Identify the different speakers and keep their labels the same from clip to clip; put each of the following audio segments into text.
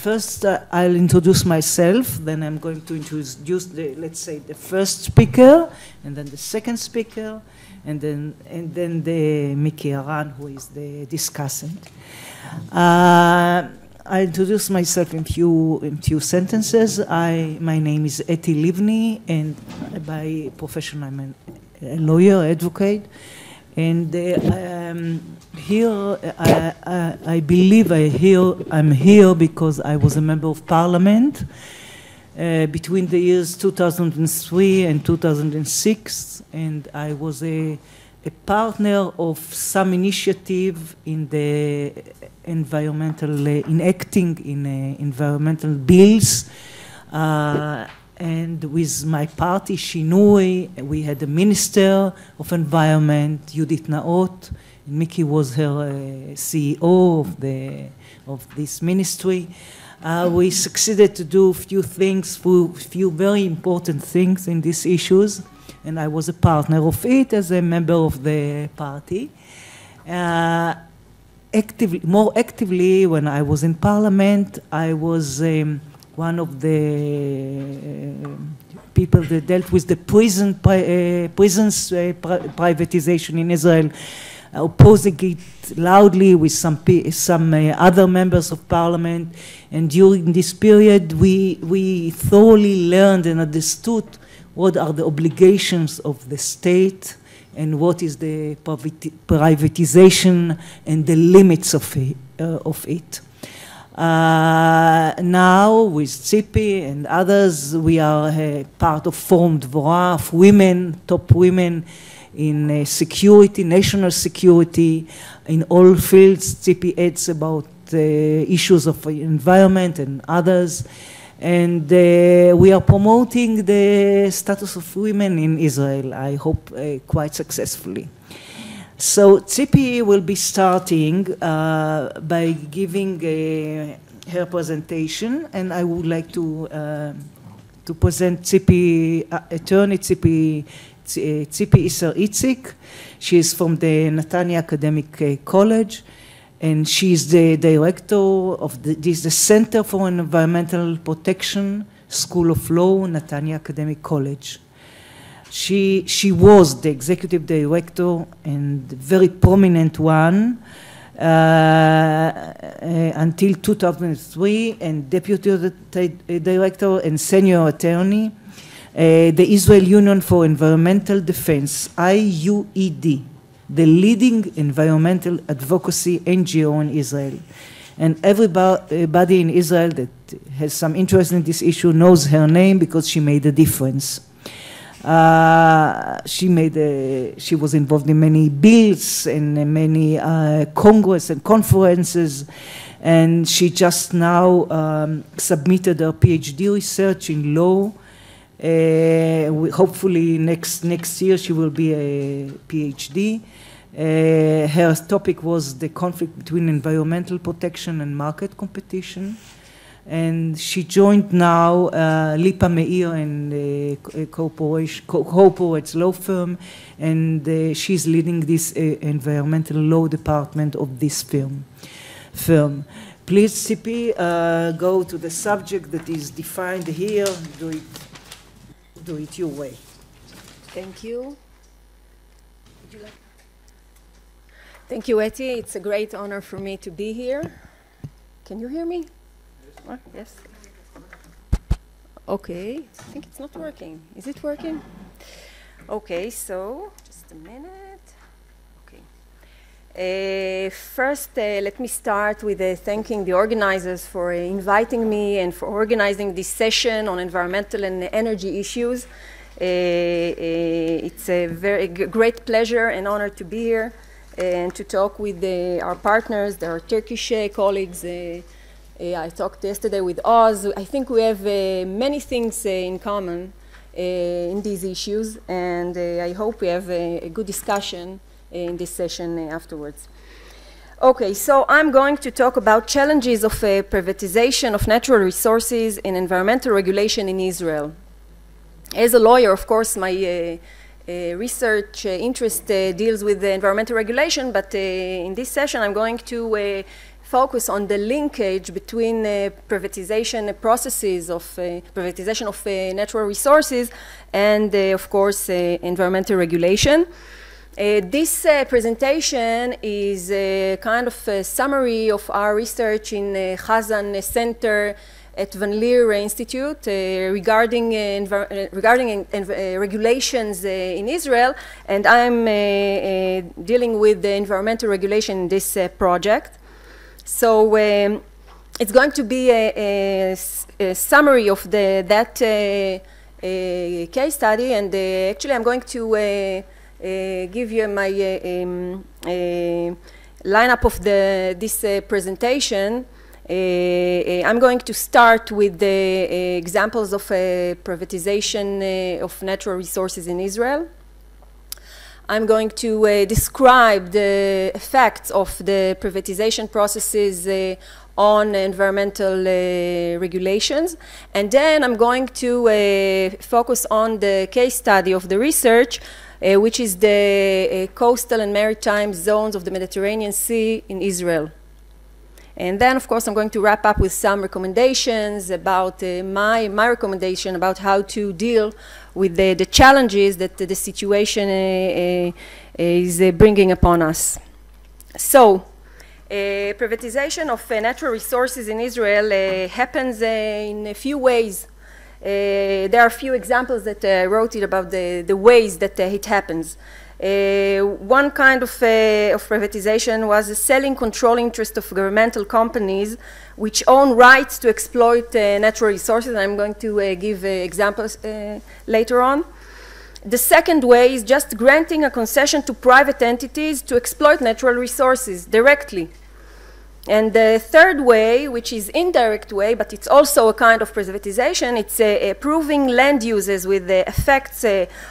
Speaker 1: first I'll introduce myself, then I'm going to introduce let's say the first speaker, and then the second speaker, and then the Miki Aran, who is the discussant. I introduce myself in few sentences. My name is Livni, and by profession I'm a lawyer, advocate. And here, I believe I'm here because I was a member of parliament between the years 2003 and 2006, and I was a partner of some initiative in the environmental, enacting in environmental bills. And with my party, Shinui, we had a minister of environment, Judith Naot. Miki was her CEO of this ministry. We succeeded to do a few things, few very important things in these issues, and I was a partner of it as a member of the party. More actively, when I was in parliament, I was one of the people that dealt with the prisons privatization in Israel, opposing it loudly with some other members of parliament. And during this period, we thoroughly learned and understood what are the obligations of the state and what is the privatization and the limits of it. Now, with Tzipi and others, we are part of Forum Dvorah of women, top women in security, national security, in all fields. Tzipi adds about issues of environment and others. And we are promoting the status of women in Israel, I hope quite successfully. So Tzipi will be starting by giving her presentation, and I would like to present Tzipi, attorney Tzipi Isaar-Izhik. She is from the Netanya Academic College, and she is the director of the Center for Environmental Protection, School of Law, Netanya Academic College. She was the executive director and very prominent one until 2003, and deputy director and senior attorney, the Israel Union for Environmental Defense, IUED, the leading environmental advocacy NGO in Israel. And everybody in Israel that has some interest in this issue knows her name because she made a difference. She was involved in many bills and many congress and conferences, and she just now submitted her PhD research in law. Hopefully next year she will be a PhD. Her topic was the conflict between environmental protection and market competition. And she joined now Lipa Meir and corporates law firm, and she's leading this environmental law department of this firm. Please, Tzipi, go to the subject that is defined here. Do it your way.
Speaker 2: Thank you. Thank you, Eti. It's a great honor for me to be here. Can you hear me? Yes. Okay. I think it's not working. Is it working? Okay, so just a minute. Okay. First, let me start with thanking the organizers for inviting me and for organizing this session on environmental and energy issues. It's a very great pleasure and honor to be here and to talk with our partners, our Turkish colleagues. I talked yesterday with Oz. I think we have many things in common in these issues, and I hope we have a good discussion in this session afterwards. Okay, so I'm going to talk about challenges of privatization of natural resources and environmental regulation in Israel. As a lawyer, of course, my research interest deals with the environmental regulation, but in this session I'm going to focus on the linkage between privatization processes of privatization of natural resources and, of course, environmental regulation. This presentation is a kind of a summary of our research in Chazan Center at Leer Institute regarding regulations in Israel, and I'm dealing with the environmental regulation in this project. So it's going to be a summary of that case study, and actually I'm going to give you my lineup of this presentation. I'm going to start with the examples of privatization of natural resources in Israel. I'm going to describe the effects of the privatization processes on environmental regulations, and then I'm going to focus on the case study of the research, which is the coastal and maritime zones of the Mediterranean Sea in Israel. And then, of course, I'm going to wrap up with some recommendations about my recommendation about how to deal with the challenges that the situation is bringing upon us. So, privatization of natural resources in Israel happens in a few ways. There are a few examples that I wrote it about the ways that it happens. One kind of privatization was the selling control interest of governmental companies which own rights to exploit natural resources. I'm going to give examples later on. The second way is just granting a concession to private entities to exploit natural resources directly. And the third way, which is indirect way, but it's also a kind of privatization, it's approving land uses with the effects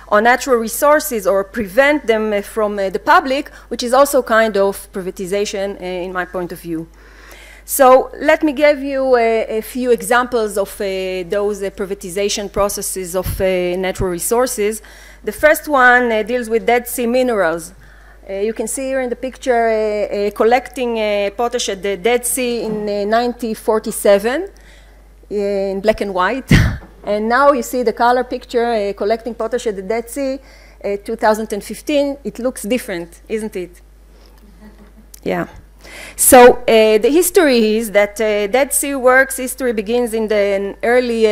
Speaker 2: on natural resources or prevent them from the public, which is also kind of privatization in my point of view. So let me give you a few examples of those privatization processes of natural resources. The first one deals with Dead Sea minerals. You can see here in the picture collecting potash at the Dead Sea in 1947 in black and white. And now you see the color picture collecting potash at the Dead Sea 2015. It looks different, isn't it? Yeah. So the history is that Dead Sea works history begins in the early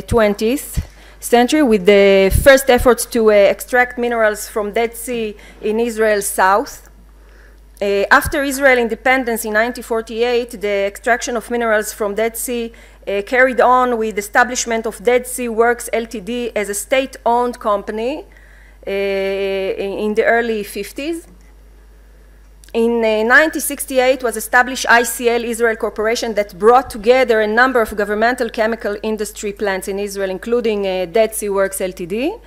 Speaker 2: 20th century with the first efforts to extract minerals from Dead Sea in Israel's south. After Israel independence in 1948, the extraction of minerals from Dead Sea carried on with the establishment of Dead Sea Works Ltd. As a state-owned company in the early 50s. In 1968 was established ICL Israel Corporation that brought together a number of governmental chemical industry plants in Israel, including Dead Sea Works Ltd.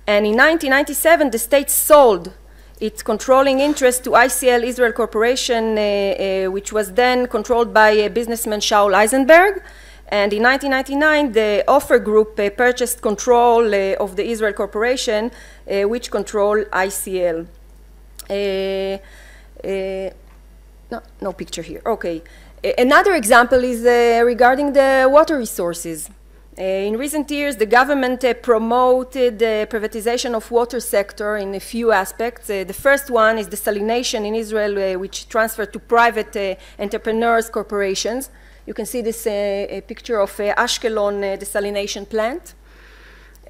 Speaker 2: And in 1997, the state sold its controlling interest to ICL Israel Corporation, which was then controlled by businessman Shaul Eisenberg. And in 1999, the Offer Group purchased control of the Israel Corporation, which controlled ICL. No picture here. Okay. Another example is regarding the water resources. In recent years, the government promoted the privatization of water sector in a few aspects. The first one is desalination in Israel, which transferred to private entrepreneurs, corporations. You can see this picture of Ashkelon desalination plant.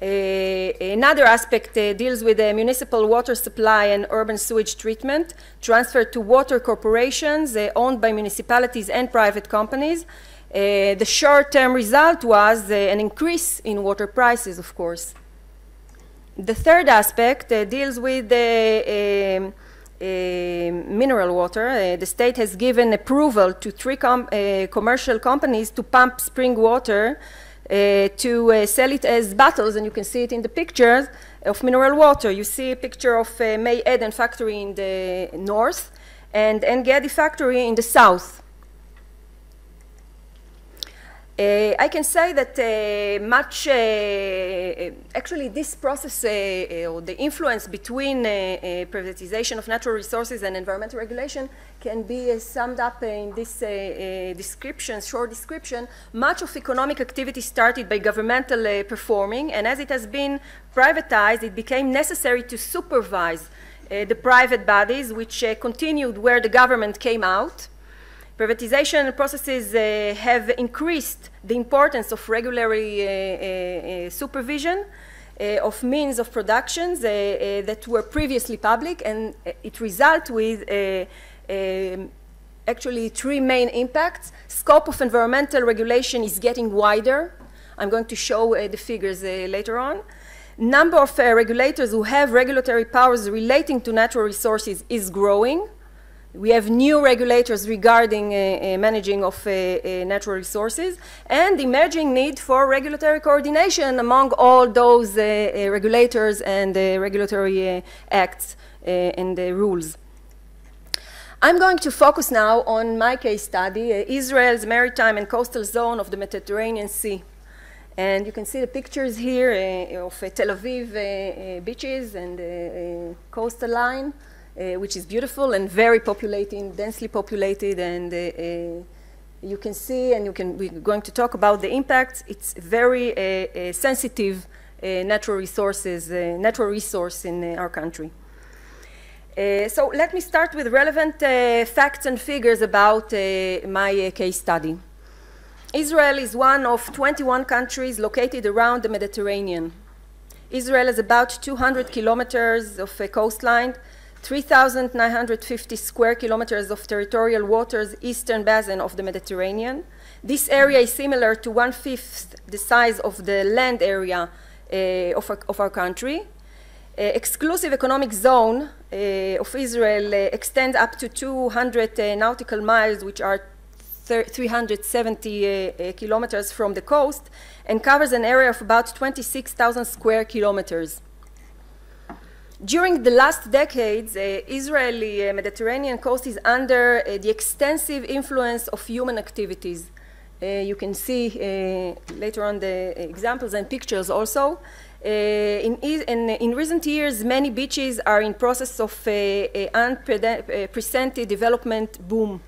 Speaker 2: Another aspect deals with the municipal water supply and urban sewage treatment, transferred to water corporations owned by municipalities and private companies. The short-term result was an increase in water prices, of course. The third aspect deals with the mineral water. The state has given approval to 3 commercial companies to pump spring water to sell it as bottles, and you can see it in the pictures of mineral water. You see a picture of May Eden factory in the north and En Gedi factory in the south. I can say that actually this process or the influence between privatization of natural resources and environmental regulation can be summed up in this short description. Much of economic activity started by governmental performing, and as it has been privatized, it became necessary to supervise the private bodies, which continued where the government came out. Privatization processes have increased the importance of regulatory supervision of means of productions that were previously public, and it results with actually three main impacts. Scope of environmental regulation is getting wider. I'm going to show the figures later on. Number of regulators who have regulatory powers relating to natural resources is growing. We have new regulators regarding managing of natural resources, and the emerging need for regulatory coordination among all those regulators and regulatory acts and rules. I'm going to focus now on my case study, Israel's maritime and coastal zone of the Mediterranean Sea. And you can see the pictures here of Tel Aviv beaches and coastal line. Which is beautiful and very populated, densely populated, and you can see, and we're going to talk about the impacts. It's very sensitive natural resource in our country. So let me start with relevant facts and figures about my case study. Israel is one of 21 countries located around the Mediterranean. Israel has about 200 kilometers of coastline, 3,950 square kilometers of territorial waters, eastern basin of the Mediterranean. This area is similar to 1/5 the size of the land area of our country. Exclusive economic zone of Israel extends up to 200 nautical miles, which are 370 kilometers from the coast, and covers an area of about 26,000 square kilometers. During the last decades, Israeli Mediterranean coast is under the extensive influence of human activities. You can see later on the examples and pictures also. In recent years, many beaches are in process of unprecedented development boom.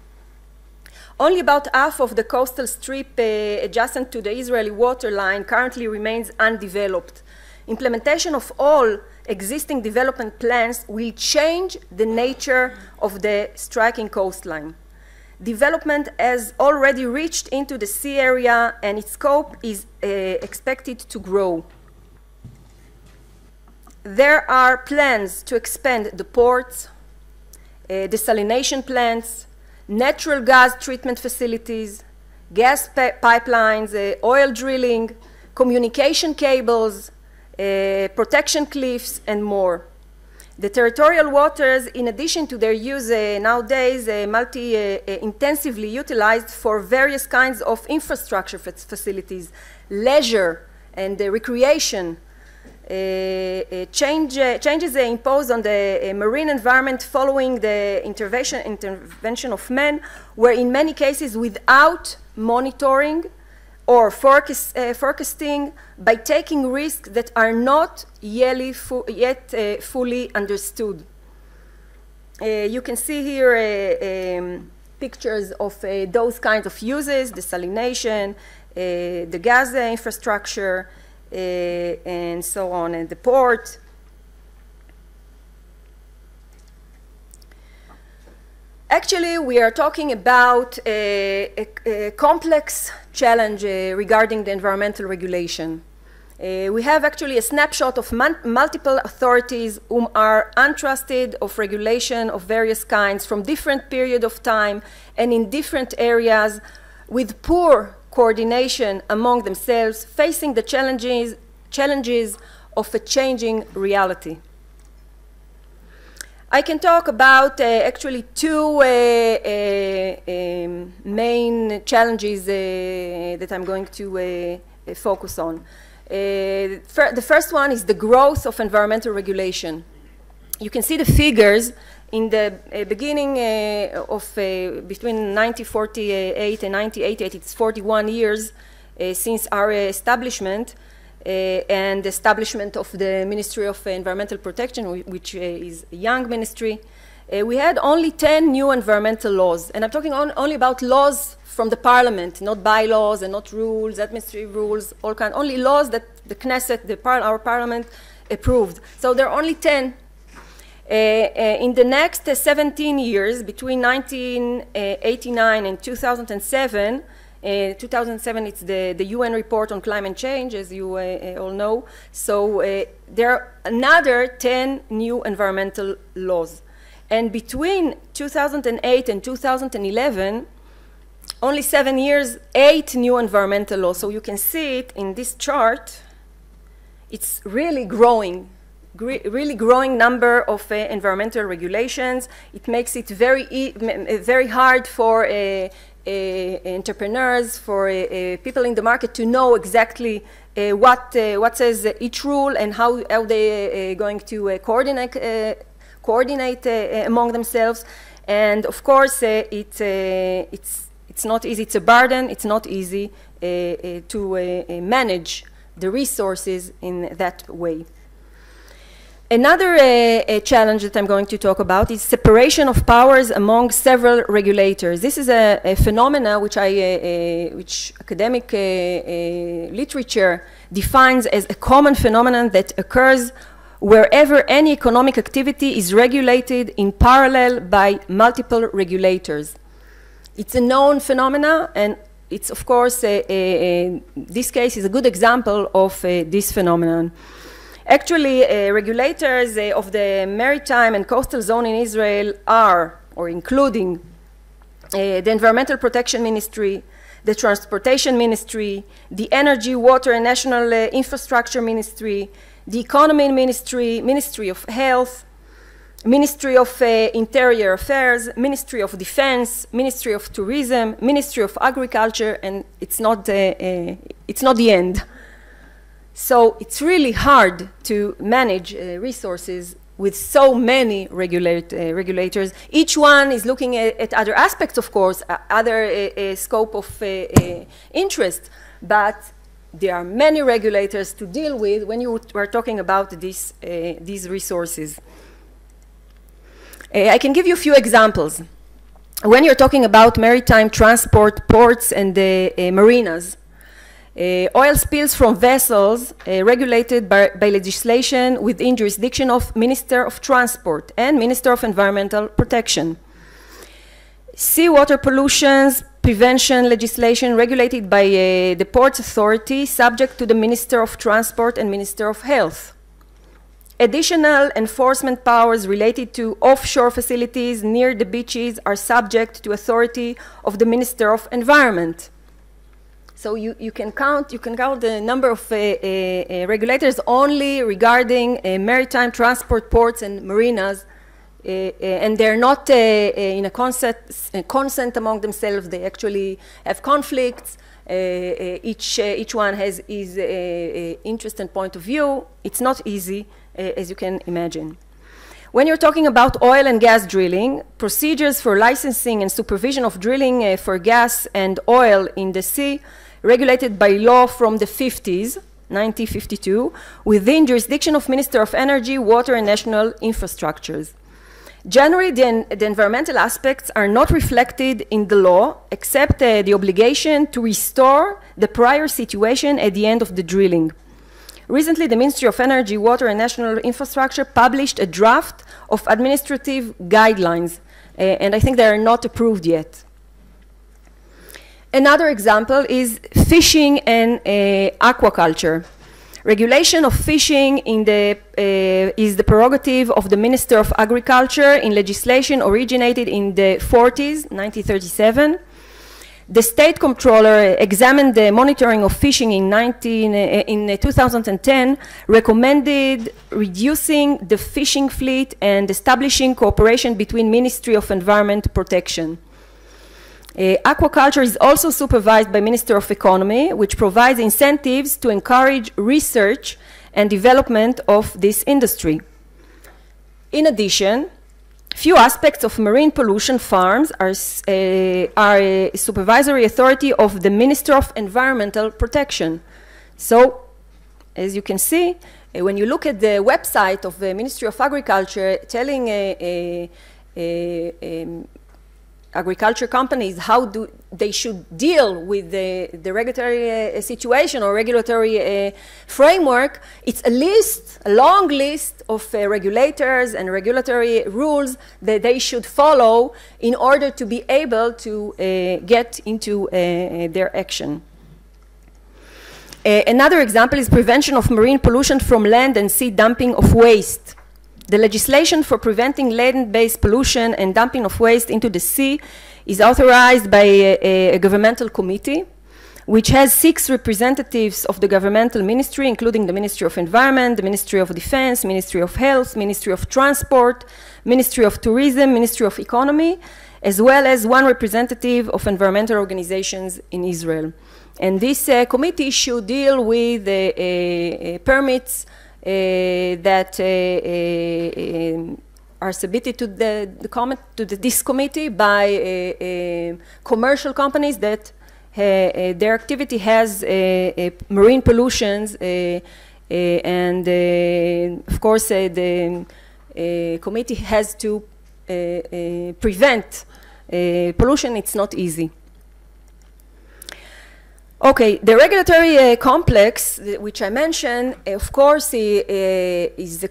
Speaker 2: Only about half of the coastal strip adjacent to the Israeli waterline currently remains undeveloped. Implementation of all existing development plans will change the nature of the striking coastline. Development has already reached into the sea area, and its scope is expected to grow. There are plans to expand the ports, desalination plants, natural gas treatment facilities, gas pipelines, oil drilling, communication cables, protection cliffs, and more. The territorial waters, in addition to their use nowadays, intensively utilized for various kinds of infrastructure facilities, leisure and recreation. Changes imposed on the marine environment following the intervention of men were in many cases without monitoring or forecasting, by taking risks that are not yet fully understood. You can see here pictures of those kinds of uses, desalination, the gas infrastructure, and so on, and the port. Actually, we are talking about a complex challenge regarding the environmental regulation. We have actually a snapshot of multiple authorities whom are entrusted of regulation of various kinds from different periods of time and in different areas, with poor coordination among themselves, facing the challenges of a changing reality. I can talk about actually two main challenges that I'm going to focus on. The first one is the growth of environmental regulation. You can see the figures in the beginning of between 1948 and 1988. It's 41 years. since our establishment and establishment of the Ministry of Environmental Protection, which is a young ministry, we had only 10 new environmental laws. And I'm talking only about laws from the parliament, not bylaws and not rules, administrative rules, all kinds, only laws that the Knesset, our parliament, approved. So there are only 10. In the next 17 years, between 1989 and 2007, 2007 it's the UN report on climate change, as you all know. So there are another 10 new environmental laws. And between 2008 and 2011, only 7 years, 8 new environmental laws. So you can see it in this chart. It's really growing. Really growing number of environmental regulations. It makes it very hard for entrepreneurs, for people in the market to know exactly what says each rule and how they going to coordinate among themselves. And of course, it's not easy. It's a burden. It's not easy to manage the resources in that way. Another challenge that I'm going to talk about is separation of powers among several regulators. This is a phenomena which academic literature defines as a common phenomenon that occurs wherever any economic activity is regulated in parallel by multiple regulators. It's a known phenomena, and it's of course this case is a good example of this phenomenon. Actually, regulators of the maritime and coastal zone in Israel are, or including, the Environmental Protection Ministry, the Transportation Ministry, the Energy, Water and National Infrastructure Ministry, the Economy Ministry, Ministry of Health, Ministry of Interior Affairs, Ministry of Defense, Ministry of Tourism, Ministry of Agriculture, and it's not the end. So it's really hard to manage resources with so many regulators. Each one is looking at other aspects, of course, other scope of interest, but there are many regulators to deal with when you are talking about these resources. I can give you a few examples. When you're talking about maritime transport, ports, and marinas, oil spills from vessels regulated by legislation within jurisdiction of Minister of Transport and Minister of Environmental Protection. Seawater pollutions prevention legislation regulated by the Ports Authority, subject to the Minister of Transport and Minister of Health. Additional enforcement powers related to offshore facilities near the beaches are subject to authority of the Minister of Environment. So you can count the number of regulators only regarding maritime transport, ports, and marinas, and they're not in a consent among themselves. They actually have conflicts. Each one has his interest and point of view. It's not easy, as you can imagine. When you're talking about oil and gas drilling, procedures for licensing and supervision of drilling for gas and oil in the sea regulated by law from the 50s, 1952, within jurisdiction of Minister of Energy, Water and National Infrastructures. Generally, the environmental aspects are not reflected in the law, except the obligation to restore the prior situation at the end of the drilling. Recently, the Ministry of Energy, Water and National Infrastructure published a draft of administrative guidelines, and I think they are not approved yet. Another example is fishing and aquaculture. Regulation of fishing is the prerogative of the Minister of Agriculture in legislation originated in the 40s, 1937. The State Comptroller examined the monitoring of fishing in 2010, recommended reducing the fishing fleet and establishing cooperation between Ministry of Environment Protection. Aquaculture is also supervised by Minister of Economy, which provides incentives to encourage research and development of this industry. In addition, few aspects of marine pollution farms are a supervisory authority of the Minister of Environmental Protection. So, as you can see, when you look at the website of the Ministry of Agriculture telling agriculture companies how they should deal with the regulatory situation or regulatory framework, it's a long list of regulators and regulatory rules that they should follow in order to be able to get into their action. Another example is prevention of marine pollution from land and sea dumping of waste. The legislation for preventing land-based pollution and dumping of waste into the sea is authorized by a governmental committee, which has 6 representatives of the governmental ministry, including the Ministry of Environment, the Ministry of Defense, Ministry of Health, Ministry of Transport, Ministry of Tourism, Ministry of Economy, as well as 1 representative of environmental organizations in Israel. And this committee should deal with permits that are submitted to this committee by commercial companies that their activity has marine pollutions, and of course the committee has to prevent pollution. It's not easy. Okay, the regulatory complex, which I mentioned, of course, it's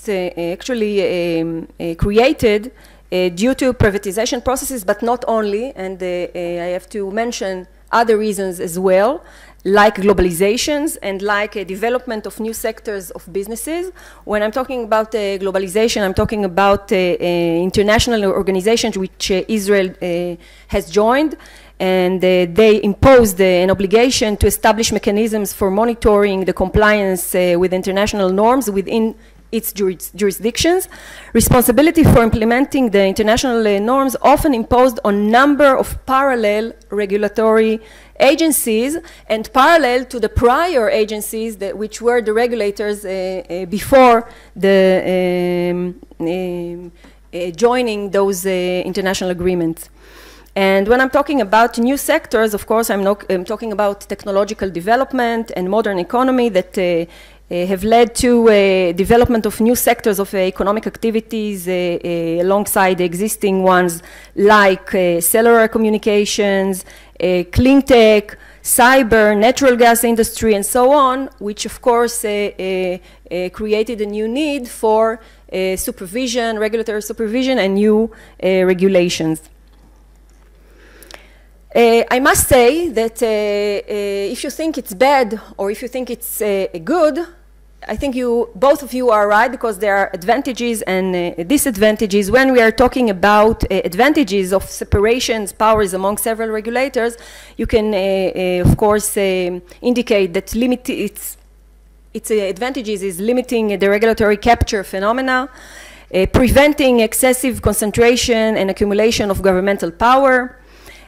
Speaker 2: actually created due to privatization processes, but not only, and I have to mention other reasons as well, like globalizations and like a development of new sectors of businesses. When I'm talking about globalization, I'm talking about international organizations which Israel has joined, and they imposed an obligation to establish mechanisms for monitoring the compliance with international norms within its jurisdictions. Responsibility for implementing the international norms often imposed on number of parallel regulatory agencies and parallel to the prior agencies which were the regulators before the joining those international agreements. And when I'm talking about new sectors, of course, I'm talking about technological development and modern economy that have led to development of new sectors of economic activities alongside the existing ones, like cellular communications, clean tech, cyber, natural gas industry, and so on, which of course created a new need for supervision, regulatory supervision, and new regulations. I must say that if you think it's bad or if you think it's good, I think both of you are right, because there are advantages and disadvantages. When we are talking about advantages of separations, powers among several regulators, you can, of course, indicate that its advantages is limiting the regulatory capture phenomena, preventing excessive concentration and accumulation of governmental power,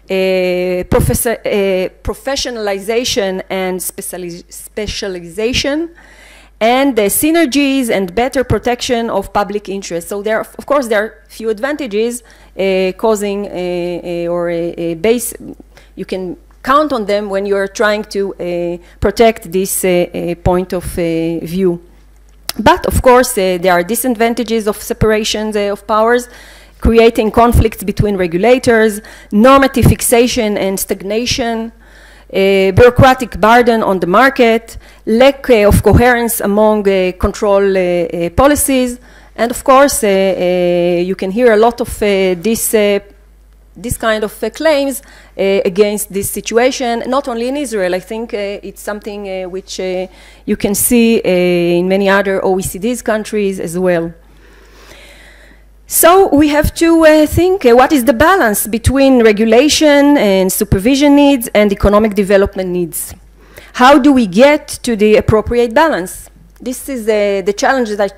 Speaker 2: professionalization and specialization, and the synergies and better protection of public interest. So there, of course, there are few advantages causing you can count on them when you are trying to protect this point of view. But of course, there are disadvantages of separations of powers, creating conflicts between regulators, normative fixation and stagnation, bureaucratic burden on the market, lack of coherence among control policies, and of course you can hear a lot of this kind of claims against this situation, not only in Israel. I think it's something which you can see in many other OECD countries as well. So we have to think what is the balance between regulation and supervision needs and economic development needs. How do we get to the appropriate balance? This is the challenge that I've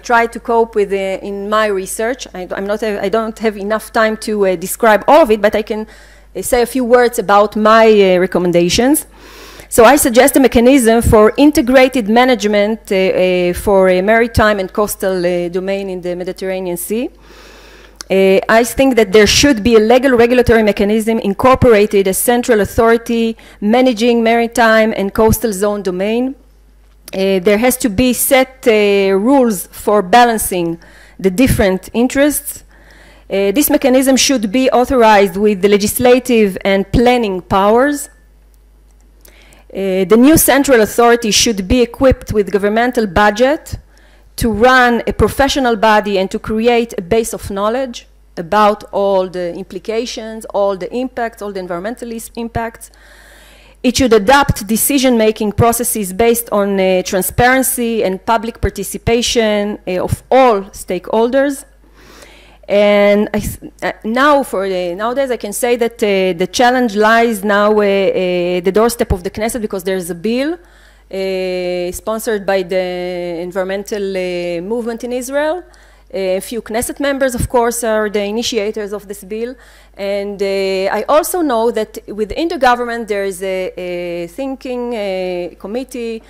Speaker 2: tried to cope with in my research. I don't have enough time to describe all of it, but I can say a few words about my recommendations. So I suggest a mechanism for integrated management for a maritime and coastal domain in the Mediterranean Sea. I think that there should be a legal regulatory mechanism incorporated as central authority managing maritime and coastal zone domain. There has to be set rules for balancing the different interests. This mechanism should be authorized with the legislative and planning powers. The new central authority should be equipped with governmental budget to run a professional body and to create a base of knowledge about all the implications, all the impacts, all the environmental impacts. It should adopt decision-making processes based on transparency and public participation of all stakeholders. And nowadays I can say that the challenge lies now at the doorstep of the Knesset, because there is a bill sponsored by the environmental movement in Israel. A few Knesset members, of course, are the initiators of this bill. And I also know that within the government there is a thinking committee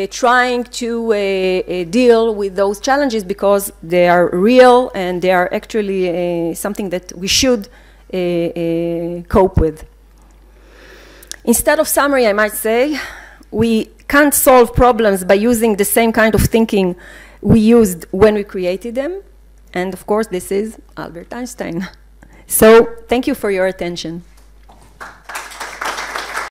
Speaker 2: trying to deal with those challenges, because they are real and they are actually something that we should cope with. Instead of summary, I might say, we can't solve problems by using the same kind of thinking we used when we created them. And of course, this is Albert Einstein. So thank you for your attention.